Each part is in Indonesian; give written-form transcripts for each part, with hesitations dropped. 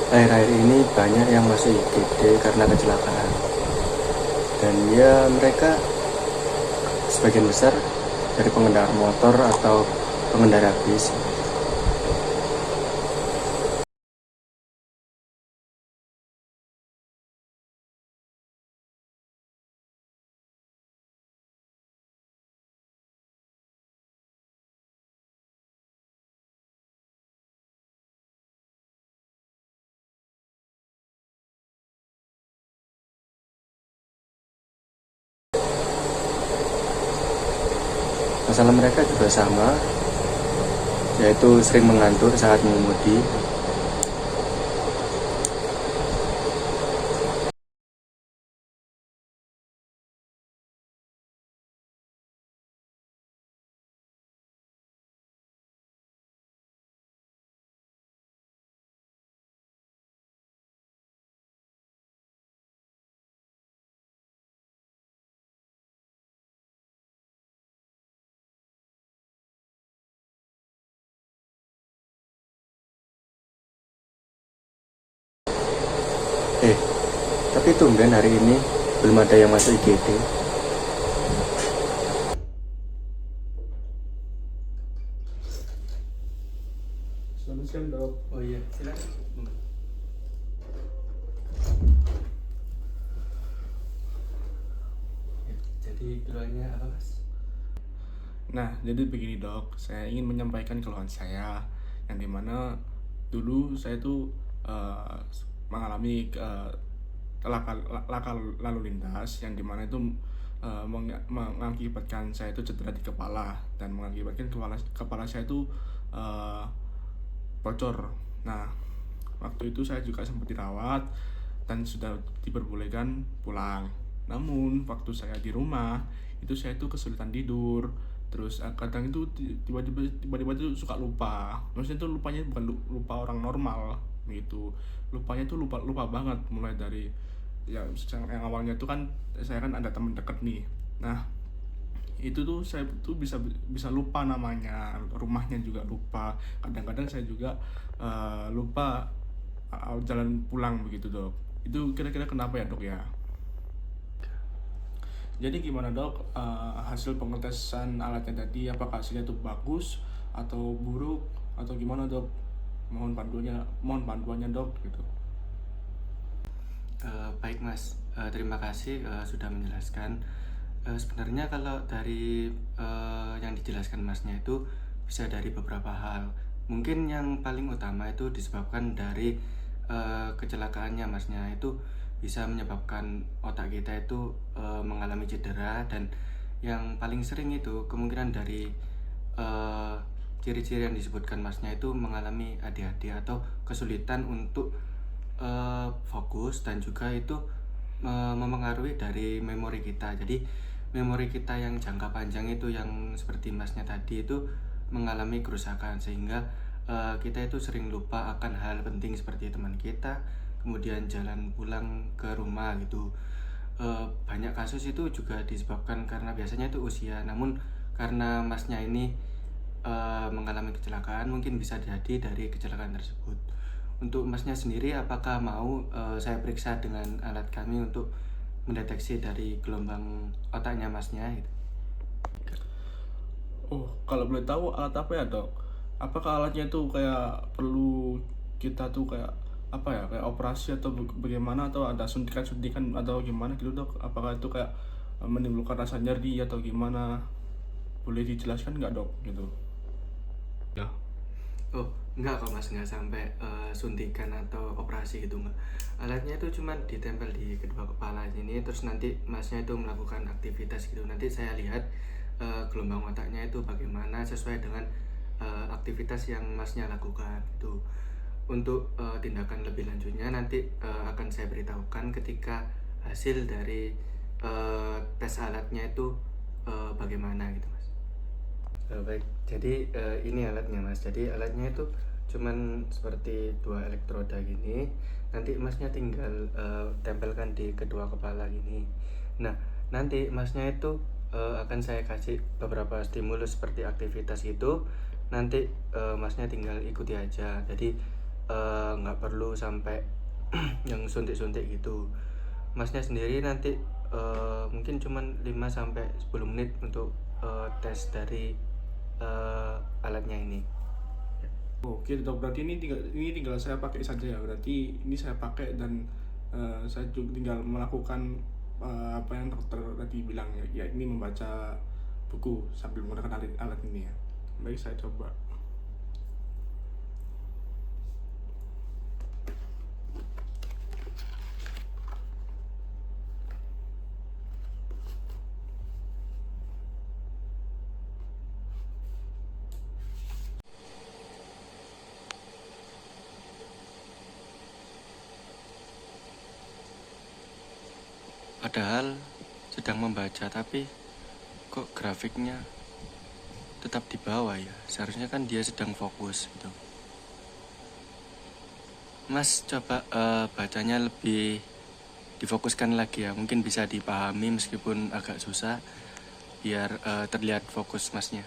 akhir-akhir ini banyak yang masuk IGD karena kecelakaan, dan ya mereka sebagian besar dari pengendara motor atau pengendara bis. Masalah mereka juga sama, yaitu sering mengantuk saat mengemudi. Tapi tumben hari ini belum ada yang masuk IGD. Selamat siang, Dok. Oh iya, silakan. Jadi keluarnya apa, Mas? Nah, jadi begini, Dok. Saya ingin menyampaikan keluhan saya yang dimana dulu saya tuh eh, mengalami laka lalu lintas yang dimana itu mengakibatkan saya itu cedera di kepala dan mengakibatkan kepala saya itu eh, bocor. Nah, waktu itu saya juga sempat dirawat dan sudah diperbolehkan pulang. Namun waktu saya di rumah itu saya itu kesulitan tidur. Terus kadang itu tiba-tiba itu suka lupa. Maksudnya itu lupanya bukan lupa orang normal gitu. Lupanya itu lupa lupa banget, mulai dari yang awalnya itu kan saya kan ada teman dekat nih. Nah, itu tuh saya tuh bisa bisa lupa namanya, rumahnya juga lupa. Kadang-kadang saya juga lupa jalan pulang begitu, Dok. Itu kira-kira kenapa ya, Dok ya? Jadi gimana, Dok, hasil pengetesan alatnya tadi, apakah hasilnya itu bagus atau buruk atau gimana, Dok? Mohon panduannya, Dok, gitu. Baik, Mas, terima kasih sudah menjelaskan. Sebenarnya kalau dari yang dijelaskan Masnya itu bisa dari beberapa hal. Mungkin yang paling utama itu disebabkan dari kecelakaannya Masnya itu bisa menyebabkan otak kita itu mengalami cedera, dan yang paling sering itu kemungkinan dari eh, ciri-ciri yang disebutkan Masnya itu mengalami ADHD atau kesulitan untuk fokus, dan juga itu memengaruhi dari memori kita. Jadi memori kita yang jangka panjang itu yang seperti Masnya tadi itu mengalami kerusakan, sehingga kita itu sering lupa akan hal penting seperti teman kita, kemudian jalan pulang ke rumah gitu. Banyak kasus itu juga disebabkan karena biasanya itu usia, namun karena Masnya ini mengalami kecelakaan, mungkin bisa jadi dari kecelakaan tersebut. Untuk Masnya sendiri, apakah mau saya periksa dengan alat kami untuk mendeteksi dari gelombang otaknya Masnya gitu? Oh, kalau boleh tahu alat apa ya, Dok? Apakah alatnya itu kayak perlu kita tuh kayak apa ya, kayak operasi atau bagaimana, atau ada suntikan-suntikan atau gimana gitu, Dok? Apakah itu kayak menimbulkan rasa nyeri atau gimana? Boleh dijelaskan nggak, Dok? Gitu. Ya. Oh, enggak kok Mas, enggak sampai suntikan atau operasi gitu, enggak. Alatnya itu cuma ditempel di kedua kepala ini, terus nanti Masnya itu melakukan aktivitas gitu. Nanti saya lihat gelombang otaknya itu bagaimana sesuai dengan aktivitas yang Masnya lakukan gitu. Untuk tindakan lebih lanjutnya nanti akan saya beritahukan ketika hasil dari tes alatnya itu bagaimana gitu, Mas. Baik, jadi ini alatnya Mas. Jadi alatnya itu cuman seperti dua elektroda gini. Nanti Masnya tinggal tempelkan di kedua kepala gini. Nah, nanti Masnya itu akan saya kasih beberapa stimulus seperti aktivitas itu. Nanti Masnya tinggal ikuti aja. Jadi nggak perlu sampai yang suntik-suntik gitu. Masnya sendiri nanti mungkin cuman 5 sampai 10 menit untuk tes dari alatnya ini. Oke dok, berarti ini tinggal saya pakai saja ya. Berarti ini saya pakai dan saya juga tinggal melakukan apa yang dokter tadi bilang ya, ini membaca buku sambil menggunakan alat ini ya. Baik, saya coba. Padahal sedang membaca, tapi kok grafiknya tetap di bawah ya. Seharusnya kan dia sedang fokus gitu. Mas coba bacanya lebih difokuskan lagi ya. Mungkin bisa dipahami meskipun agak susah, biar terlihat fokus masnya.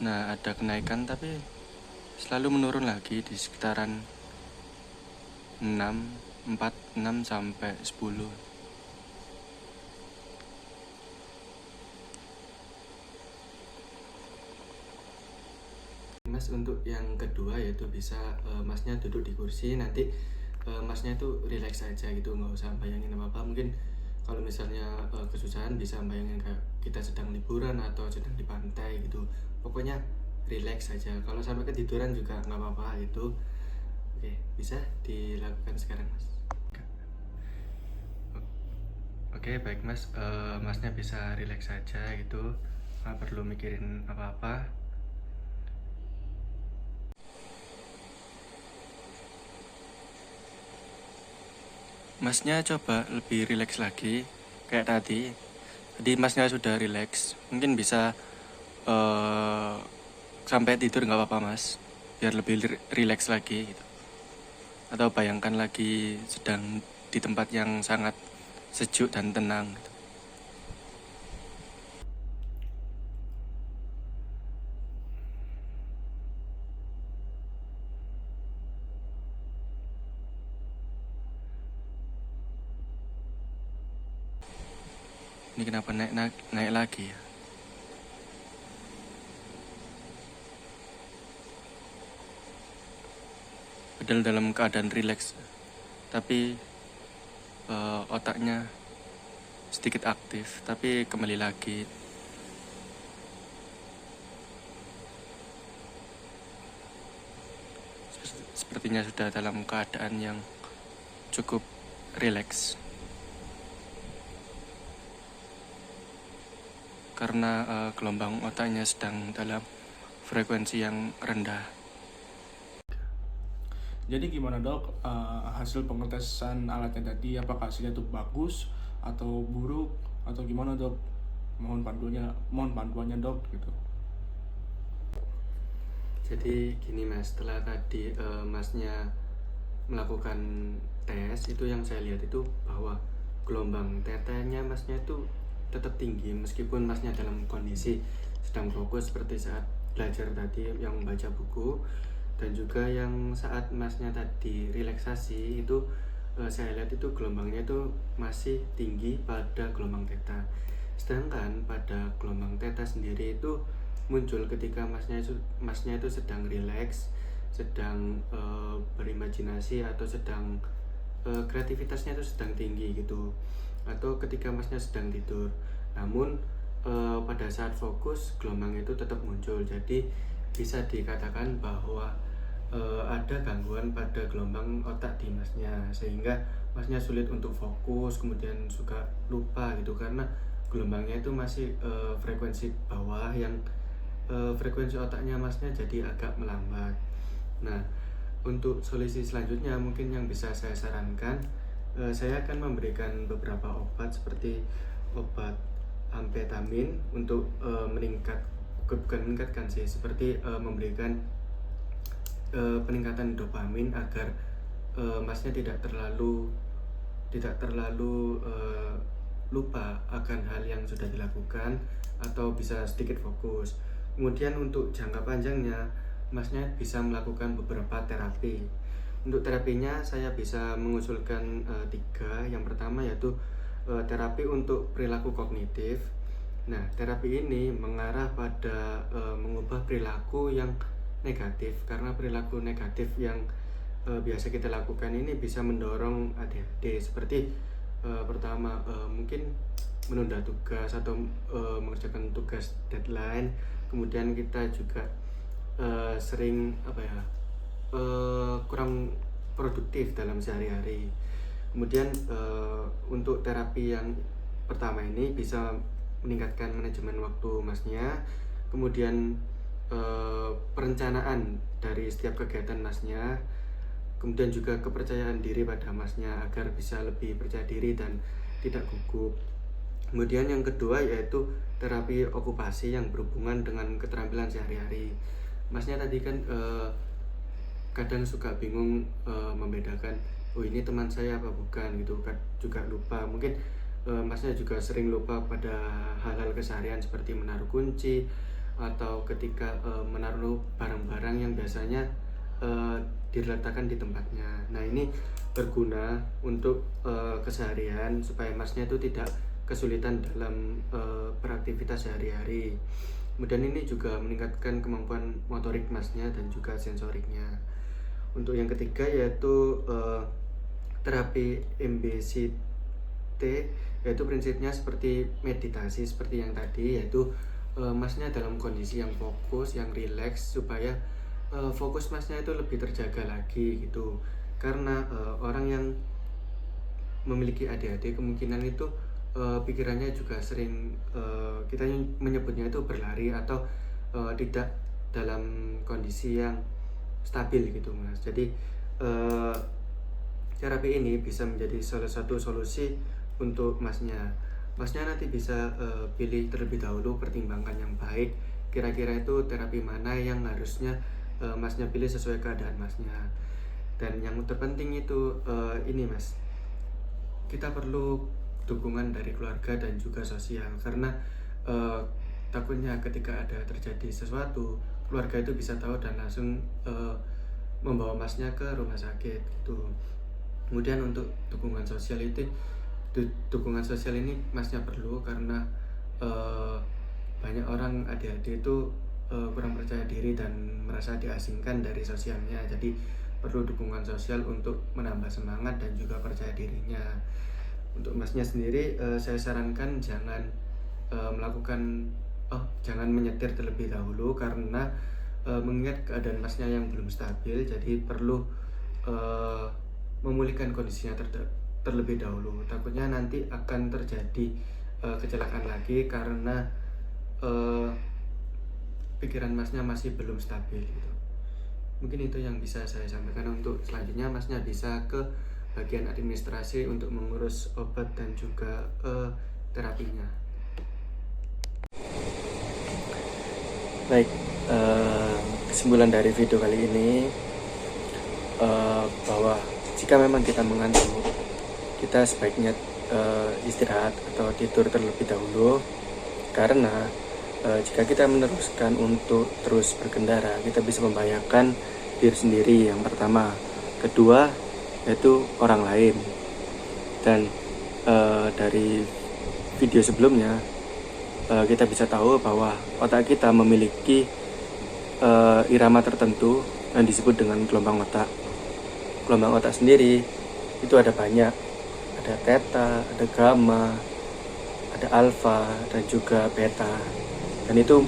Nah, ada kenaikan tapi selalu menurun lagi di sekitaran 6 sampai 10. Mas, untuk yang kedua yaitu bisa masnya duduk di kursi, nanti masnya itu relax aja gitu, nggak usah bayangin apa-apa. Mungkin kalau misalnya kesusahan bisa bayangin kayak kita sedang liburan atau sedang di pantai gitu. Pokoknya relax aja. Kalau sampai ketiduran juga nggak apa-apa itu. Oke, bisa dilakukan sekarang, Mas. Oke, baik Mas. Masnya bisa relax saja gitu, nggak perlu mikirin apa-apa. Masnya coba lebih rileks lagi kayak tadi. Jadi masnya sudah rileks, mungkin bisa sampai tidur nggak apa-apa mas, biar lebih rileks lagi gitu. Atau bayangkan lagi sedang di tempat yang sangat sejuk dan tenang gitu. Ini kenapa naik lagi ya? Padahal dalam keadaan rileks, tapi otaknya sedikit aktif, tapi kembali lagi. Sepertinya sudah dalam keadaan yang cukup rileks. Karena gelombang otaknya sedang dalam frekuensi yang rendah. Jadi gimana dok, hasil pengetesan alatnya tadi, apakah hasilnya itu bagus atau buruk atau gimana dok? Mohon panduannya dok gitu. Jadi gini mas, setelah tadi masnya melakukan tes, itu yang saya lihat itu bahwa gelombang tetenya masnya itu tetap tinggi meskipun masnya dalam kondisi sedang fokus seperti saat belajar tadi yang membaca buku, dan juga yang saat masnya tadi relaksasi itu saya lihat itu gelombangnya itu masih tinggi pada gelombang theta. Sedangkan pada gelombang theta sendiri itu muncul ketika masnya itu sedang rileks, sedang berimajinasi atau sedang kreativitasnya itu sedang tinggi gitu, atau ketika masnya sedang tidur. Namun pada saat fokus gelombang itu tetap muncul. Jadi bisa dikatakan bahwa ada gangguan pada gelombang otak di masnya, sehingga masnya sulit untuk fokus, kemudian suka lupa gitu, karena gelombangnya itu masih frekuensi bawah yang frekuensi otaknya masnya jadi agak melambat. Nah, untuk solusi selanjutnya mungkin yang bisa saya sarankan, saya akan memberikan beberapa obat seperti obat amfetamin untuk bukan meningkatkan sih, seperti memberikan peningkatan dopamin agar masnya tidak terlalu lupa akan hal yang sudah dilakukan atau bisa sedikit fokus. Kemudian untuk jangka panjangnya masnya bisa melakukan beberapa terapi. Untuk terapinya saya bisa mengusulkan 3. Yang pertama yaitu terapi untuk perilaku kognitif. Nah, terapi ini mengarah pada mengubah perilaku yang negatif, karena perilaku negatif yang biasa kita lakukan ini bisa mendorong ADHD, seperti pertama mungkin menunda tugas atau mengerjakan tugas deadline. Kemudian kita juga sering kurang produktif dalam sehari-hari. Kemudian untuk terapi yang pertama ini bisa meningkatkan manajemen waktu masnya, kemudian perencanaan dari setiap kegiatan masnya, kemudian juga kepercayaan diri pada masnya agar bisa lebih percaya diri dan tidak gugup. Kemudian yang kedua yaitu terapi okupasi yang berhubungan dengan keterampilan sehari-hari. Masnya tadi kan kadang suka bingung membedakan, oh ini teman saya apa bukan gitu kan, juga lupa. Mungkin masnya juga sering lupa pada hal-hal keseharian seperti menaruh kunci atau ketika menaruh barang-barang yang biasanya diletakkan di tempatnya. Nah, ini berguna untuk keseharian supaya masnya itu tidak kesulitan dalam beraktivitas sehari-hari. Kemudian ini juga meningkatkan kemampuan motorik masnya dan juga sensoriknya. Untuk yang ketiga yaitu terapi MBCT, yaitu prinsipnya seperti meditasi seperti yang tadi, yaitu masnya dalam kondisi yang fokus, yang rileks, supaya fokus masnya itu lebih terjaga lagi gitu. Karena orang yang memiliki ADHD kemungkinan itu pikirannya juga sering kita menyebutnya itu berlari atau tidak dalam kondisi yang stabil gitu Mas. Jadi terapi ini bisa menjadi salah satu solusi untuk masnya. Masnya nanti bisa pilih terlebih dahulu, pertimbangkan yang baik kira-kira itu terapi mana yang harusnya masnya pilih sesuai keadaan masnya. Dan yang terpenting itu ini Mas, kita perlu dukungan dari keluarga dan juga sosial, karena takutnya ketika ada terjadi sesuatu, keluarga itu bisa tahu dan langsung membawa masnya ke rumah sakit gitu. Kemudian untuk dukungan sosial ini masnya perlu, karena banyak orang ADHD itu kurang percaya diri dan merasa diasingkan dari sosialnya. Jadi perlu dukungan sosial untuk menambah semangat dan juga percaya dirinya. Untuk masnya sendiri saya sarankan jangan jangan menyetir terlebih dahulu, karena mengingat keadaan masnya yang belum stabil, jadi perlu memulihkan kondisinya terlebih dahulu. Takutnya nanti akan terjadi kecelakaan lagi karena pikiran masnya masih belum stabil gitu. Mungkin itu yang bisa saya sampaikan. Untuk selanjutnya masnya bisa ke bagian administrasi untuk mengurus obat dan juga terapinya. Baik, kesimpulan dari video kali ini bahwa jika memang kita mengantuk, kita sebaiknya istirahat atau tidur terlebih dahulu, karena jika kita meneruskan untuk terus berkendara, kita bisa membahayakan diri sendiri yang pertama. Kedua, yaitu orang lain. Dan dari video sebelumnya kita bisa tahu bahwa otak kita memiliki irama tertentu yang disebut dengan gelombang otak. Gelombang otak sendiri itu ada banyak, ada theta, ada gamma, ada alfa, dan juga beta. Dan itu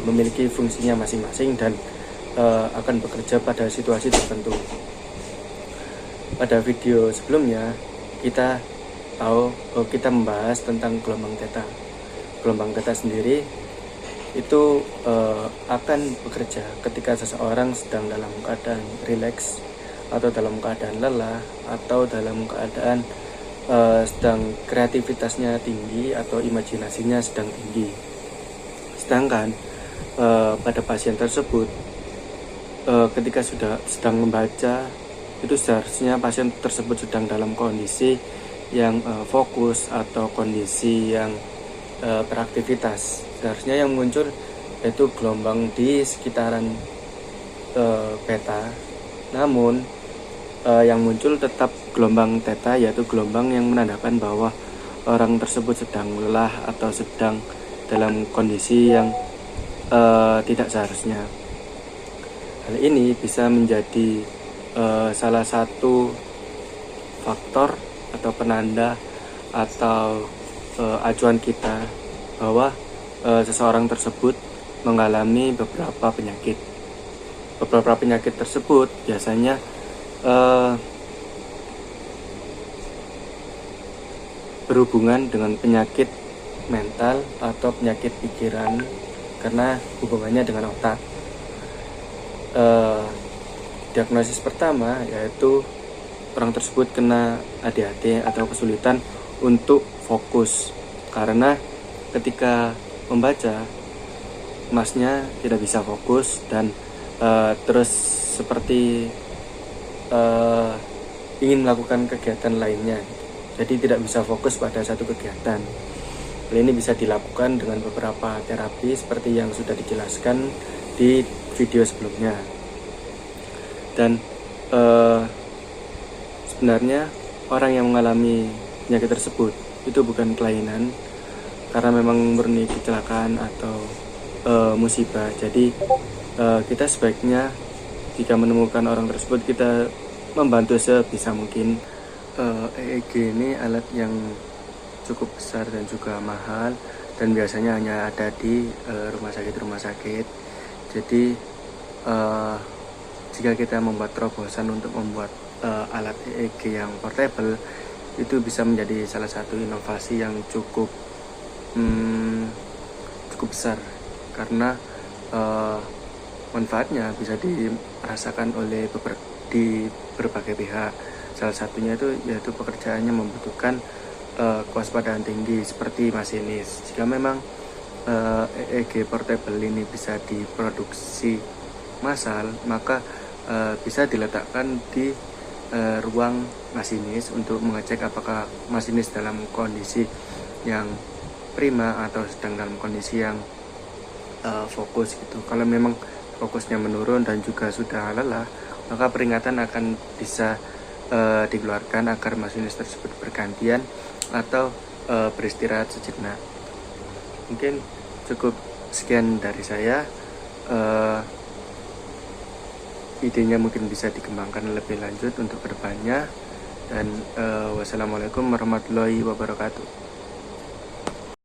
memiliki fungsinya masing-masing dan akan bekerja pada situasi tertentu. Pada video sebelumnya kita membahas tentang gelombang theta. gelombang theta sendiri itu akan bekerja ketika seseorang sedang dalam keadaan rileks atau dalam keadaan lelah atau dalam keadaan sedang kreativitasnya tinggi atau imajinasinya sedang tinggi. Sedangkan pada pasien tersebut ketika sudah sedang membaca, itu seharusnya pasien tersebut sedang dalam kondisi yang fokus atau kondisi yang beraktivitas. Seharusnya yang muncul yaitu gelombang di sekitaran beta, namun yang muncul tetap gelombang theta, yaitu gelombang yang menandakan bahwa orang tersebut sedang lelah atau sedang dalam kondisi yang tidak seharusnya. Hal ini bisa menjadi salah satu faktor atau penanda atau acuan kita bahwa seseorang tersebut mengalami beberapa penyakit. Beberapa penyakit tersebut biasanya berhubungan dengan penyakit mental atau penyakit pikiran karena hubungannya dengan otak. Diagnosis pertama yaitu orang tersebut kena ADHD atau kesulitan untuk fokus, karena ketika membaca masnya tidak bisa fokus dan terus seperti ingin melakukan kegiatan lainnya, jadi tidak bisa fokus pada satu kegiatan. Hal ini bisa dilakukan dengan beberapa terapi seperti yang sudah dijelaskan di video sebelumnya. Dan sebenarnya orang yang mengalami penyakit tersebut itu bukan kelainan, karena memang murni kecelakaan atau musibah. Jadi kita sebaiknya jika menemukan orang tersebut, kita membantu sebisa mungkin. EEG ini alat yang cukup besar dan juga mahal, dan biasanya hanya ada di rumah sakit. Jadi jika kita membuat terobosan untuk membuat alat EEG yang portable, itu bisa menjadi salah satu inovasi yang cukup besar, karena manfaatnya bisa dirasakan oleh di berbagai pihak. Salah satunya itu yaitu pekerjaannya membutuhkan kewaspadaan tinggi seperti masinis. Jika memang EEG portable ini bisa diproduksi massal, maka bisa diletakkan di ruang masinis untuk mengecek apakah masinis dalam kondisi yang prima atau sedang dalam kondisi yang fokus gitu. Kalau memang fokusnya menurun dan juga sudah lelah, maka peringatan akan bisa dikeluarkan agar masinis tersebut bergantian atau beristirahat sejenak. Mungkin cukup sekian dari saya. Idenya mungkin bisa dikembangkan lebih lanjut untuk kedepannya. Dan wassalamualaikum warahmatullahi wabarakatuh.